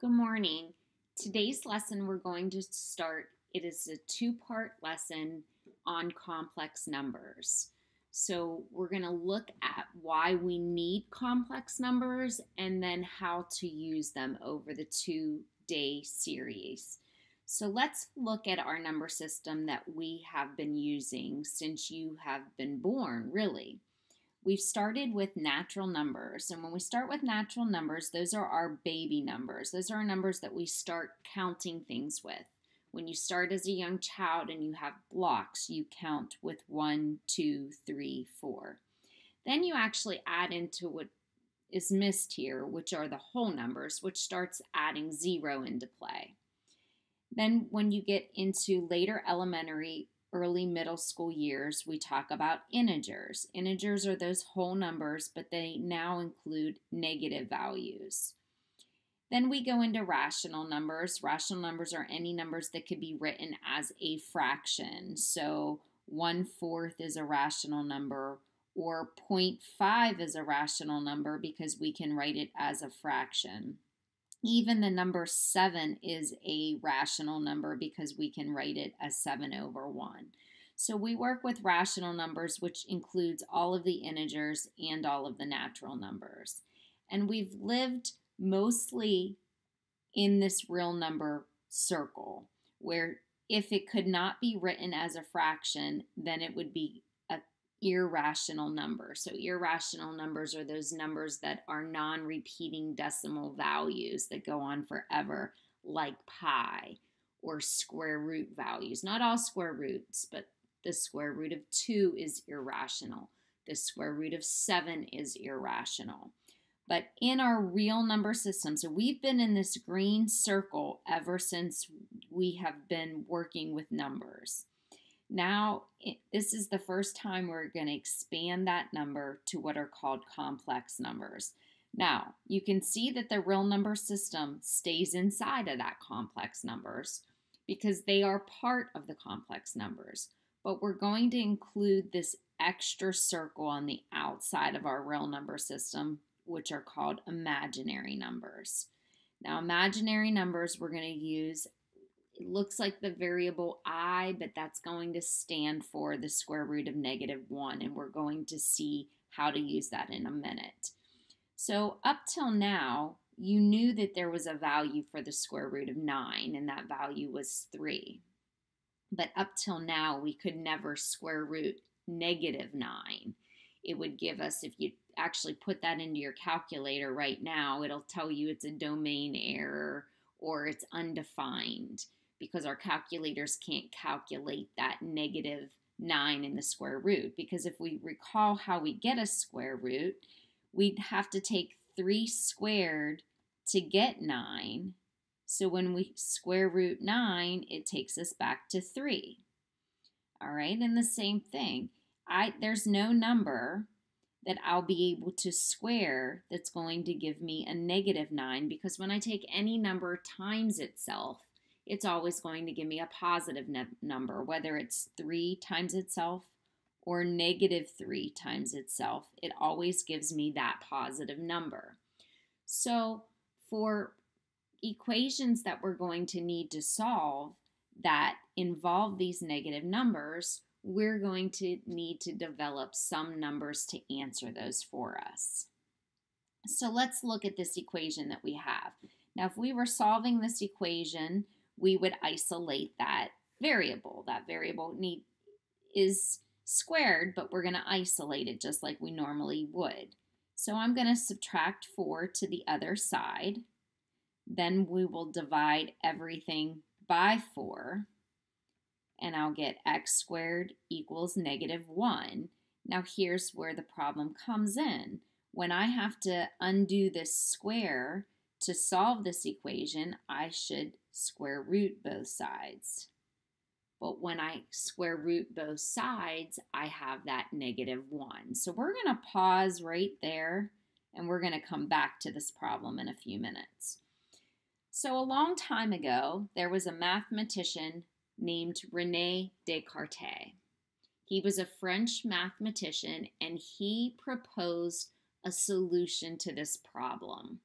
Good morning. Today's lesson we're going to start, it is a two-part lesson on complex numbers. So we're going to look at why we need complex numbers and then how to use them over the 2-day series. So let's look at our number system that we have been using since you have been born, really. We've started with natural numbers, and when we start with natural numbers, those are our baby numbers. Those are numbers that we start counting things with. When you start as a young child and you have blocks, you count with 1, 2, 3, 4. Then you actually add into what is missed here, which are the whole numbers, which starts adding 0 into play. Then when you get into later elementary, early middle school years, we talk about integers. Integers are those whole numbers, but they now include negative values. Then we go into rational numbers. Rational numbers are any numbers that could be written as a fraction. So 1/4 is a rational number, or 0.5 is a rational number because we can write it as a fraction. Even the number 7 is a rational number because we can write it as 7/1. So we work with rational numbers, which includes all of the integers and all of the natural numbers. And we've lived mostly in this real number circle, where if it could not be written as a fraction, then it would be irrational number. So irrational numbers are those numbers that are non-repeating decimal values that go on forever, like pi or square root values. Not all square roots, but the square root of 2 is irrational. The square root of 7 is irrational. But in our real number system, so we've been in this green circle ever since we have been working with numbers. Now, this is the first time we're going to expand that number to what are called complex numbers. Now, you can see that the real number system stays inside of that complex numbers because they are part of the complex numbers. But we're going to include this extra circle on the outside of our real number system, which are called imaginary numbers. Now, imaginary numbers we're going to use, it looks like the variable I, but that's going to stand for the square root of -1, and we're going to see how to use that in a minute. So up till now, you knew that there was a value for the square root of 9, and that value was 3. But up till now, we could never square root -9. It would give us, if you actually put that into your calculator right now, it'll tell you it's a domain error or it's undefined, because our calculators can't calculate that -9 in the square root. Because if we recall how we get a square root, we'd have to take 3 squared to get 9. So when we square root 9, it takes us back to 3. All right, and the same thing. There's no number that I'll be able to square that's going to give me a -9, because when I take any number times itself, it's always going to give me a positive number, whether it's 3 times itself or -3 times itself. It always gives me that positive number. So for equations that we're going to need to solve that involve these negative numbers, we're going to need to develop some numbers to answer those for us. So let's look at this equation that we have. Now, if we were solving this equation, we would isolate that variable. That variable is squared, but we're going to isolate it just like we normally would. So I'm going to subtract 4 to the other side. Then we will divide everything by 4. And I'll get x squared equals -1. Now here's where the problem comes in. When I have to undo this square to solve this equation, I should square root both sides. But when I square root both sides, I have that -1. So we're going to pause right there, and we're going to come back to this problem in a few minutes. So a long time ago, there was a mathematician named René Descartes. He was a French mathematician, and he proposed a solution to this problem.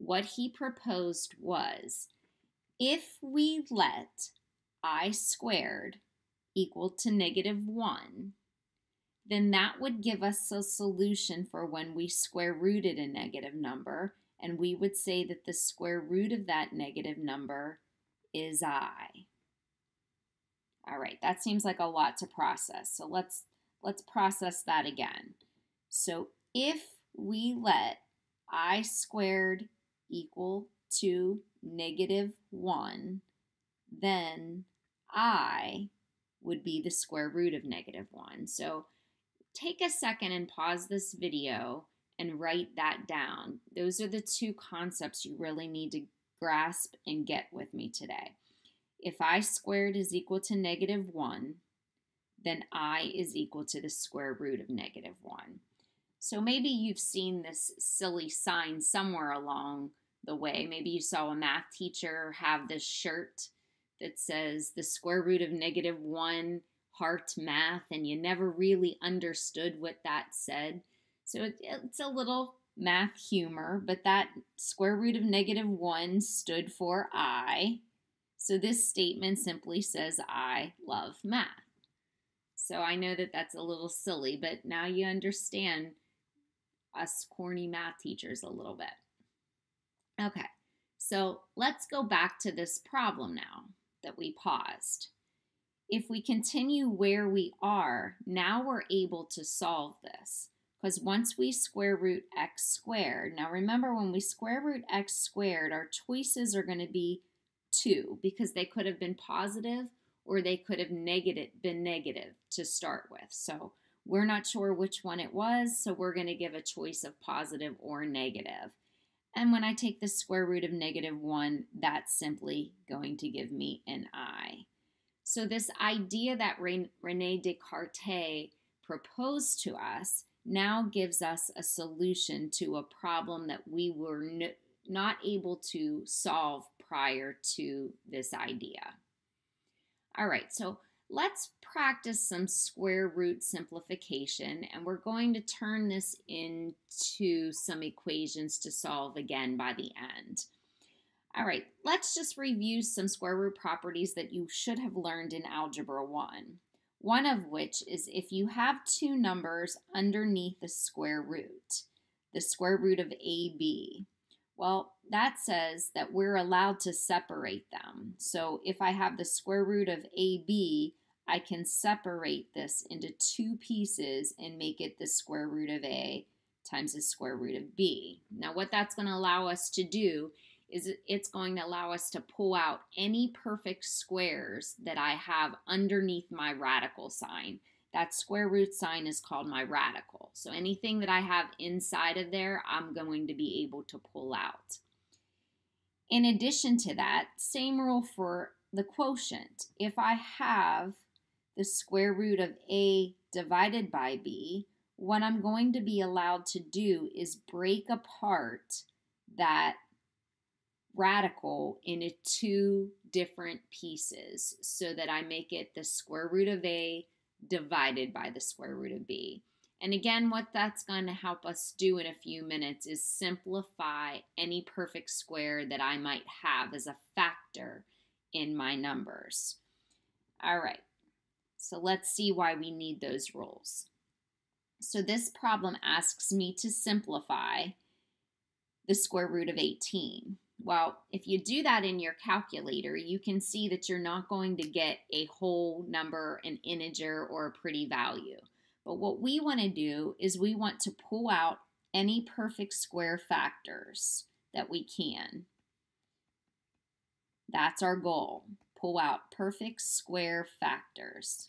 what he proposed was, if we let I squared equal to -1, then that would give us a solution for when we square rooted a negative number, and we would say that the square root of that negative number is I. All right, that seems like a lot to process, so let's process that again. So if we let I squared equal to -1, then I would be the square root of -1. So take a second and pause this video and write that down. Those are the two concepts you really need to grasp and get with me today. If I squared is equal to -1, then I is equal to the square root of -1. So maybe you've seen this silly sign somewhere along the way. Maybe you saw a math teacher have this shirt that says the square root of -1 heart math, and you never really understood what that said. So it's a little math humor, but that square root of -1 stood for I. So this statement simply says I love math. So I know that that's a little silly, but now you understand us corny math teachers a little bit. Okay, so let's go back to this problem now that we paused. If we continue where we are, now we're able to solve this. Because once we square root x squared, now remember when we square root x squared, our choices are going to be 2 because they could have been positive or they could have been negative to start with. So we're not sure which one it was, so we're going to give a choice of positive or negative. And when I take the square root of -1, that's simply going to give me an I. So this idea that René Descartes proposed to us now gives us a solution to a problem that we were not able to solve prior to this idea. All right, so let's practice some square root simplification, and we're going to turn this into some equations to solve again by the end. All right, let's just review some square root properties that you should have learned in Algebra 1. One of which is if you have two numbers underneath the square root of AB. Well, that says that we're allowed to separate them. So if I have the square root of AB, I can separate this into two pieces and make it the square root of A times the square root of B. Now what that's going to allow us to do is it's going to allow us to pull out any perfect squares that I have underneath my radical sign. That square root sign is called my radical. So anything that I have inside of there, I'm going to be able to pull out. In addition to that, same rule for the quotient. If I have the square root of A divided by B, what I'm going to be allowed to do is break apart that radical into two different pieces so that I make it the square root of A divided by the square root of B. And again, what that's going to help us do in a few minutes is simplify any perfect square that I might have as a factor in my numbers. All right, so let's see why we need those rules. So this problem asks me to simplify the square root of 18. Well, if you do that in your calculator, you can see that you're not going to get a whole number, an integer, or a pretty value. But what we want to do is we want to pull out any perfect square factors that we can. That's our goal. Pull out perfect square factors.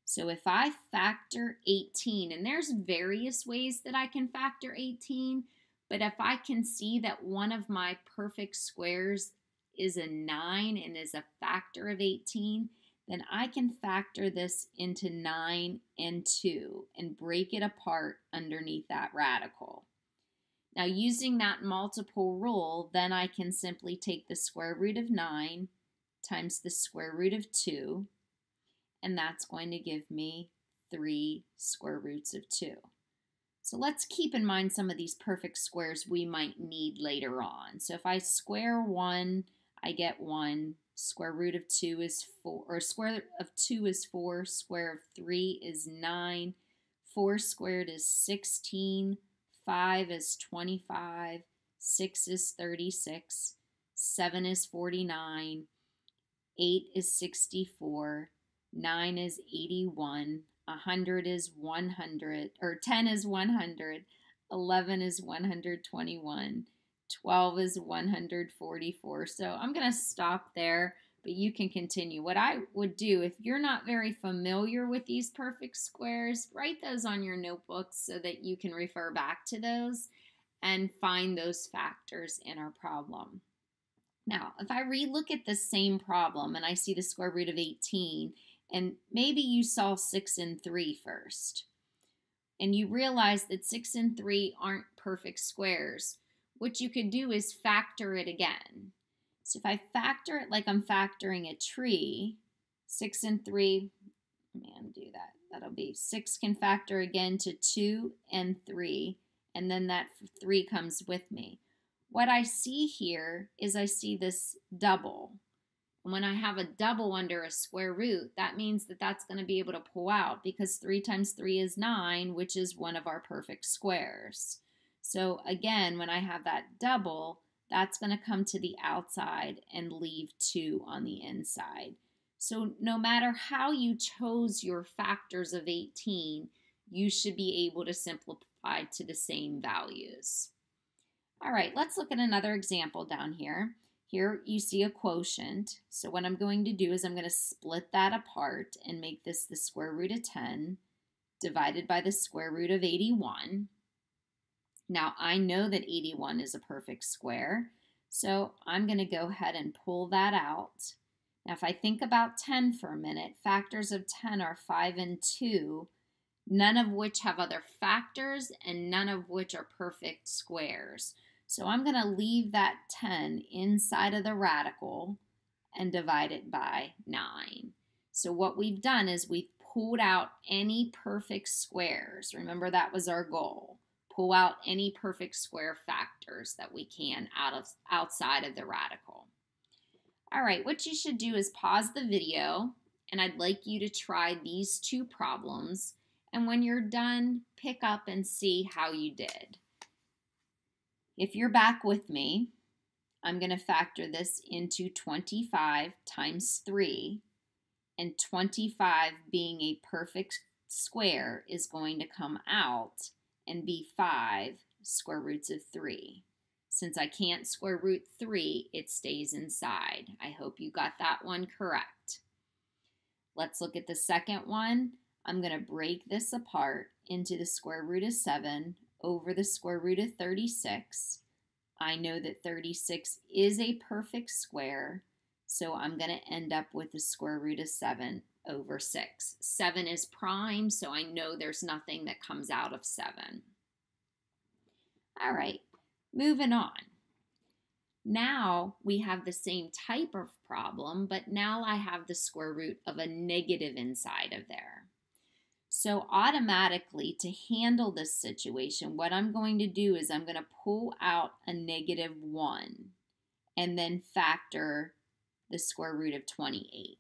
So if I factor 18, and there's various ways that I can factor 18, but if I can see that one of my perfect squares is a 9 and is a factor of 18, then I can factor this into 9 and 2 and break it apart underneath that radical. Now using that multiple rule, then I can simply take the square root of 9 times the square root of 2, and that's going to give me 3 square roots of 2. So let's keep in mind some of these perfect squares we might need later on. So if I square 1, I get 1. Square root of 2 is 4, or square of 2 is 4. Square of 3 is 9. 4 squared is 16. 5 is 25. 6 is 36. 7 is 49. 8 is 64. 9 is 81. 100 is 100, or 10 is 100, 11 is 121, 12 is 144. So I'm going to stop there, but you can continue. What I would do, if you're not very familiar with these perfect squares, write those on your notebooks so that you can refer back to those and find those factors in our problem. Now, if I relook at the same problem and I see the square root of 18, and maybe you saw 6 and 3 first, and you realize that 6 and 3 aren't perfect squares, what you could do is factor it again. So if I factor it like I'm factoring a tree, 6 and 3, let me undo that. That'll be 6 can factor again to 2 and 3, and then that 3 comes with me. What I see here is I see this double. And when I have a double under a square root, that means that that's going to be able to pull out because 3 times 3 is 9, which is one of our perfect squares. So again, when I have that double, that's going to come to the outside and leave 2 on the inside. So no matter how you chose your factors of 18, you should be able to simplify to the same values. All right, let's look at another example down here. Here you see a quotient. So what I'm going to do is I'm going to split that apart and make this the square root of 10 divided by the square root of 81. Now I know that 81 is a perfect square, so I'm going to go ahead and pull that out. Now if I think about 10 for a minute, factors of 10 are 5 and 2, none of which have other factors and none of which are perfect squares. So I'm going to leave that 10 inside of the radical and divide it by 9. So what we've done is we've pulled out any perfect squares. Remember, that was our goal. Pull out any perfect square factors that we can outside of the radical. All right, what you should do is pause the video, and I'd like you to try these two problems. And when you're done, pick up and see how you did. If you're back with me, I'm going to factor this into 25 times 3, and 25 being a perfect square is going to come out and be 5 square roots of 3. Since I can't square root 3, it stays inside. I hope you got that one correct. Let's look at the second one. I'm going to break this apart into the square root of 7 over the square root of 36. I know that 36 is a perfect square, so I'm going to end up with the square root of 7 over 6. 7 is prime, so I know there's nothing that comes out of 7. All right, moving on. Now we have the same type of problem, but now I have the square root of a negative inside of there. So automatically, to handle this situation, what I'm going to do is I'm going to pull out a negative 1 and then factor the square root of 28.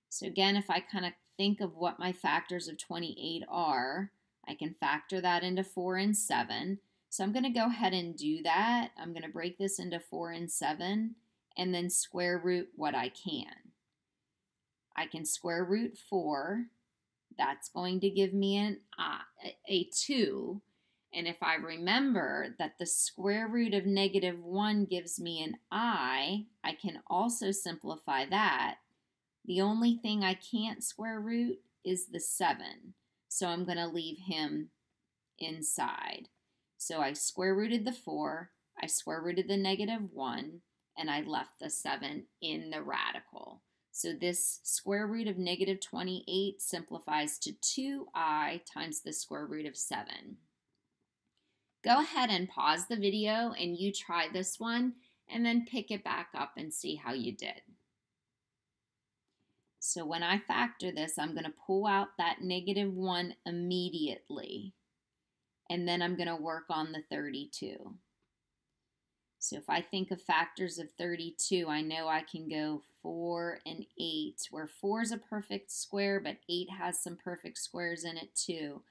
So again, if I kind of think of what my factors of 28 are, I can factor that into 4 and 7. So I'm going to go ahead and do that. I'm going to break this into 4 and 7 and then square root what I can. I can square root 4. That's going to give me a 2. And if I remember that the square root of negative 1 gives me an I can also simplify that. The only thing I can't square root is the 7. So I'm going to leave him inside. So I square rooted the 4, I square rooted the negative 1, and I left the 7 in the radical. So this square root of negative 28 simplifies to 2i times the square root of 7. Go ahead and pause the video and you try this one and then pick it back up and see how you did. So when I factor this, I'm going to pull out that negative 1 immediately. and then I'm going to work on the 32. So if I think of factors of 32, I know I can go 4 and 8, where 4 is a perfect square, but 8 has some perfect squares in it too.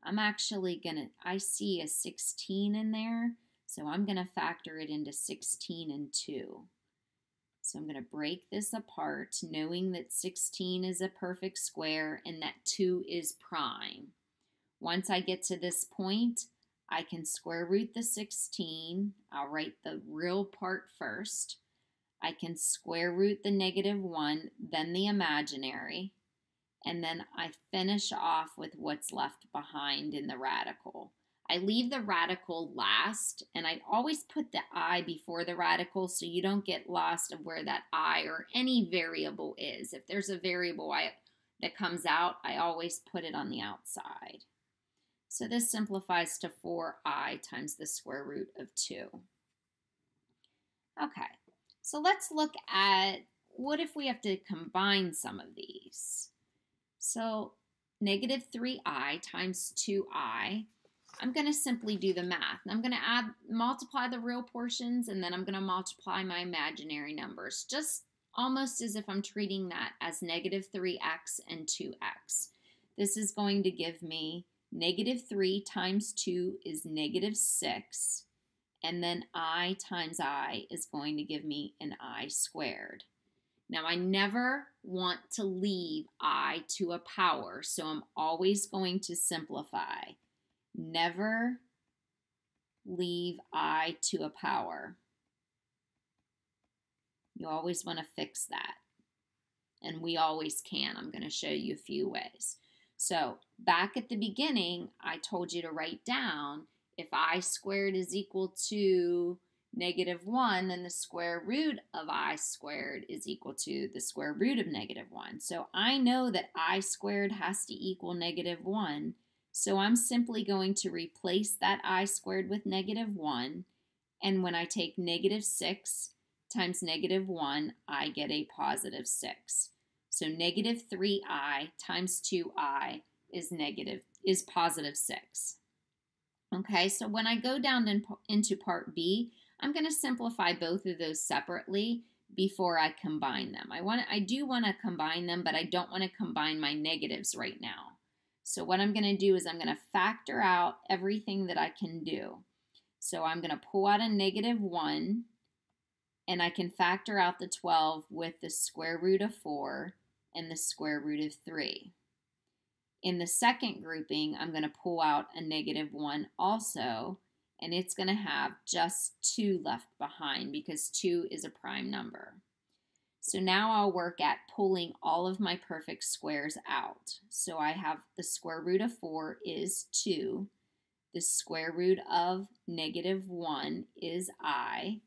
I'm actually going to, I see a 16 in there, so I'm going to factor it into 16 and 2. So I'm going to break this apart, knowing that 16 is a perfect square and that 2 is prime. Once I get to this point, I can square root the 16. I'll write the real part first. I can square root the -1, then the imaginary, and then I finish off with what's left behind in the radical. I leave the radical last, and I always put the I before the radical so you don't get lost of where that I or any variable is. If there's a variable that comes out, I always put it on the outside. So this simplifies to 4i times the square root of 2. Okay, so let's look at what if we have to combine some of these. So -3i times 2i, I'm going to simply do the math. I'm going to multiply the real portions, and then I'm going to multiply my imaginary numbers, just almost as if I'm treating that as -3x and 2x. This is going to give me -3 times 2 is -6, and then I times I is going to give me an I squared. Now, I never want to leave I to a power, so I'm always going to simplify. Never leave I to a power. You always want to fix that, and we always can. I'm going to show you a few ways. So back at the beginning, I told you to write down if I squared is equal to -1, then the square root of I squared is equal to the square root of -1. So I know that I squared has to equal -1. So I'm simply going to replace that I squared with -1. And when I take -6 times -1, I get a positive 6. So -3i times 2i is positive 6. Okay, so when I go down into part B, I'm going to simplify both of those separately before I combine them. I do want to combine them, but I don't want to combine my negatives right now. So what I'm going to do is I'm going to factor out everything that I can do. So I'm going to pull out a -1, and I can factor out the 12 with the square root of 4 and the square root of 3. In the second grouping, I'm going to pull out a -1 also, and it's going to have just 2 left behind because 2 is a prime number. So now I'll work at pulling all of my perfect squares out. So I have the square root of 4 is 2. The square root of -1 is I.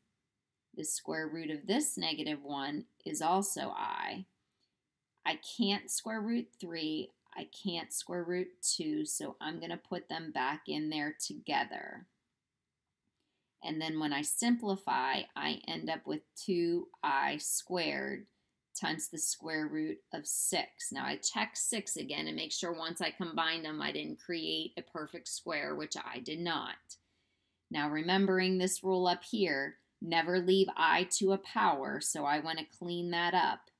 The square root of this -1 is also I. I can't square root 3. I can't square root 2, so I'm going to put them back in there together. And then when I simplify, I end up with 2i squared times the square root of 6. Now I check 6 again and make sure once I combine them, I didn't create a perfect square, which I did not. Now remembering this rule up here, never leave I to a power, so I want to clean that up.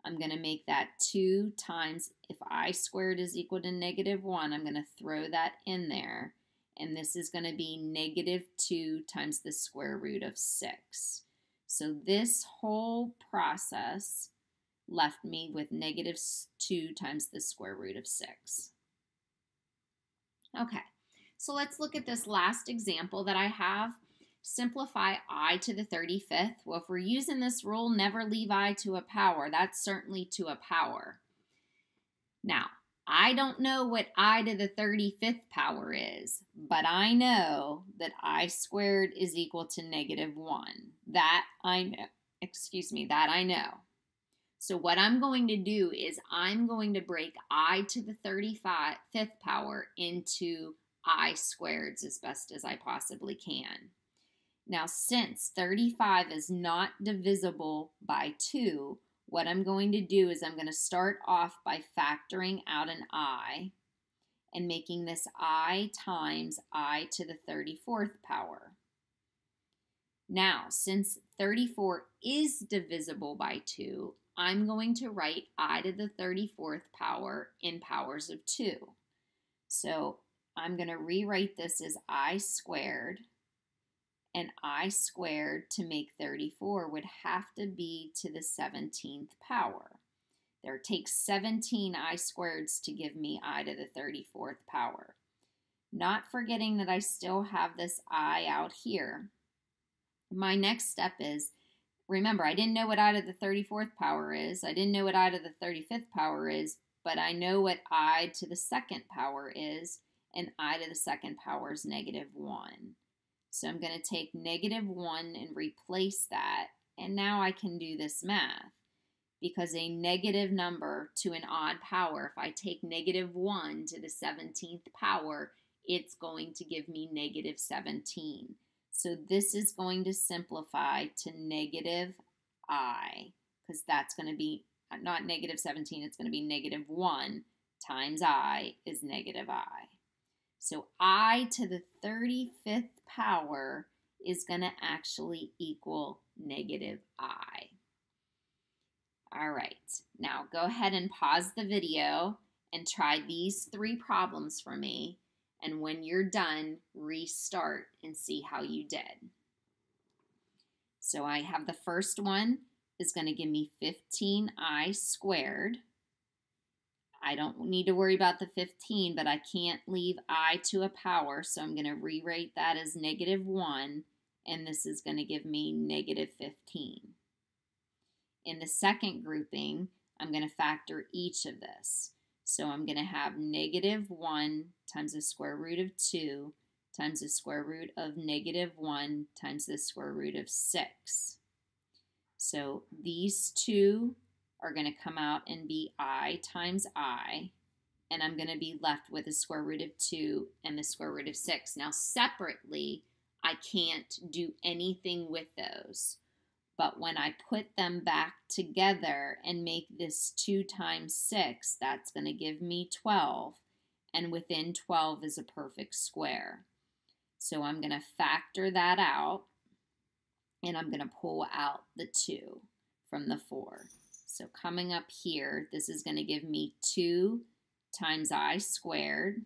I'm going to make that 2 times, if I squared is equal to -1, I'm going to throw that in there. And this is going to be -2 times the square root of 6. So this whole process left me with -2 times the square root of 6. Okay, so let's look at this last example that I have. Simplify I to the 35th. Well, if we're using this rule, never leave I to a power, that's certainly to a power. Now, I don't know what I to the 35th power is, but I know that I squared is equal to -1. That I know. That I know. So what I'm going to do is I'm going to break I to the 35th power into I squareds as best as I possibly can. Now, since 35 is not divisible by 2, what I'm going to do is I'm going to start off by factoring out an I, and making this I times I to the 34th power. Now, since 34 is divisible by 2, I'm going to write I to the 34th power in powers of 2. So I'm going to rewrite this as I squared, and I squared to make 34 would have to be to the 17th power. There takes 17 I squareds to give me I to the 34th power. Not forgetting that I still have this I out here. My next step is, remember, I didn't know what I to the 34th power is. I didn't know what I to the 35th power is, but I know what I to the second power is, and I to the second power is negative 1. So I'm going to take negative 1 and replace that, and now I can do this math. Because a negative number to an odd power, if I take negative 1 to the 17th power, it's going to give me negative 17. So this is going to simplify to negative I, because that's going to be not negative 17, it's going to be negative 1 times I is negative I. So I to the 35th power is going to actually equal negative I. All right, now go ahead and pause the video and try these 3 problems for me. And when you're done, restart and see how you did. So I have the first one is going to give me 15I squared. I don't need to worry about the 15, but I can't leave I to a power, so I'm going to rewrite that as negative 1, and this is going to give me negative 15. In the second grouping, I'm going to factor each of this. So I'm going to have negative 1 times the square root of 2 times the square root of negative 1 times the square root of 6. So these two are going to come out and be I times I, and I'm going to be left with the square root of 2 and the square root of 6. Now separately, I can't do anything with those. But when I put them back together and make this 2 times 6, that's going to give me 12. And within 12 is a perfect square. So I'm going to factor that out, and I'm going to pull out the 2 from the 4. So coming up here, this is going to give me 2 times I squared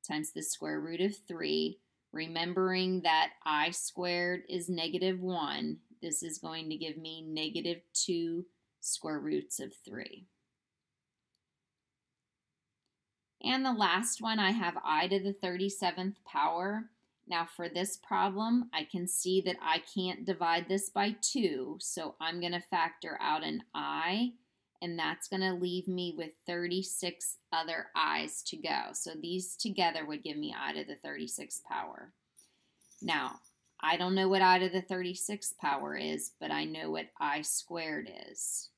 times the square root of 3. Remembering that I squared is negative 1. This is going to give me negative 2 square roots of 3. And the last one, I have I to the 37th power. Now for this problem, I can see that I can't divide this by 2, so I'm going to factor out an I, and that's going to leave me with 36 other I's to go. So these together would give me I to the 36th power. Now, I don't know what I to the 36th power is, but I know what I squared is.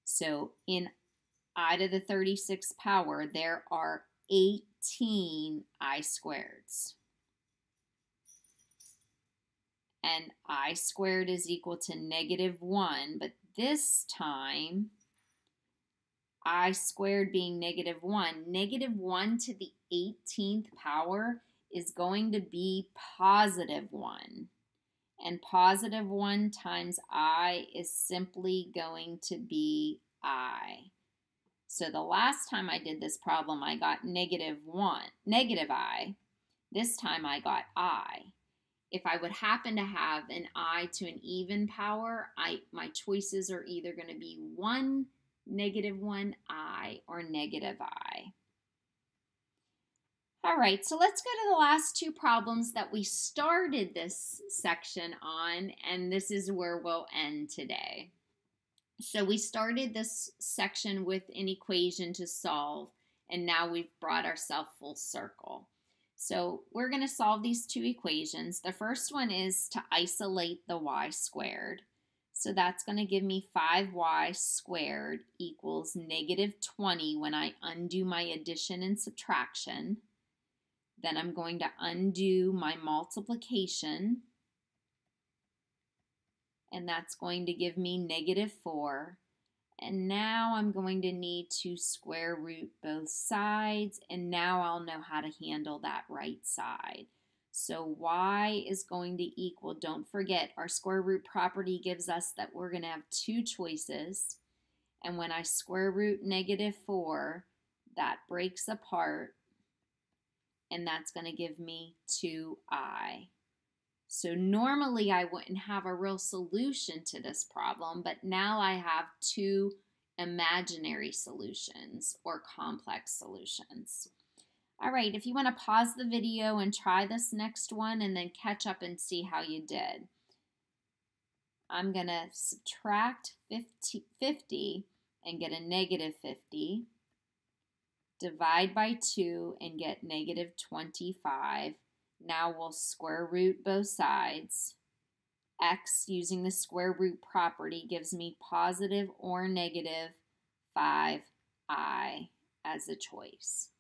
So in I to the 36th power, there are 18 I squareds. And I squared is equal to negative 1, but this time, I squared being negative 1, negative 1 to the 18th power is going to be positive 1. And positive 1 times I is simply going to be I. So the last time I did this problem, I got negative I. This time I got I. If I would happen to have an I to an even power, my choices are either going to be 1, negative 1 I, or negative I. All right, so let's go to the last 2 problems that we started this section on, and this is where we'll end today. So we started this section with an equation to solve, and now we've brought ourselves full circle. So we're going to solve these 2 equations. The first one is to isolate the y squared. So that's going to give me 5y squared equals negative 20 when I undo my addition and subtraction. Then I'm going to undo my multiplication, and that's going to give me negative 4. And now I'm going to need to square root both sides, and now I'll know how to handle that right side. So y is going to equal, don't forget, our square root property gives us that we're going to have two choices. And when I square root -4, that breaks apart, and that's going to give me 2i. So normally I wouldn't have a real solution to this problem, but now I have two imaginary solutions or complex solutions. All right, if you want to pause the video and try this next one and then catch up and see how you did. I'm going to subtract 50 and get a -50. Divide by 2 and get -25. Now we'll square root both sides. X, using the square root property, gives me positive or negative 5i as a choice.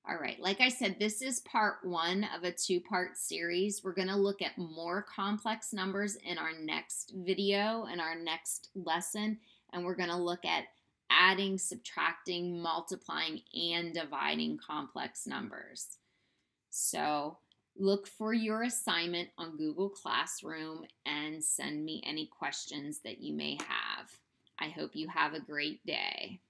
All right, like I said, this is part 1 of a 2-part series. We're going to look at more complex numbers in our next video and our next lesson, and we're going to look at adding, subtracting, multiplying, and dividing complex numbers. So look for your assignment on Google Classroom and send me any questions that you may have. I hope you have a great day.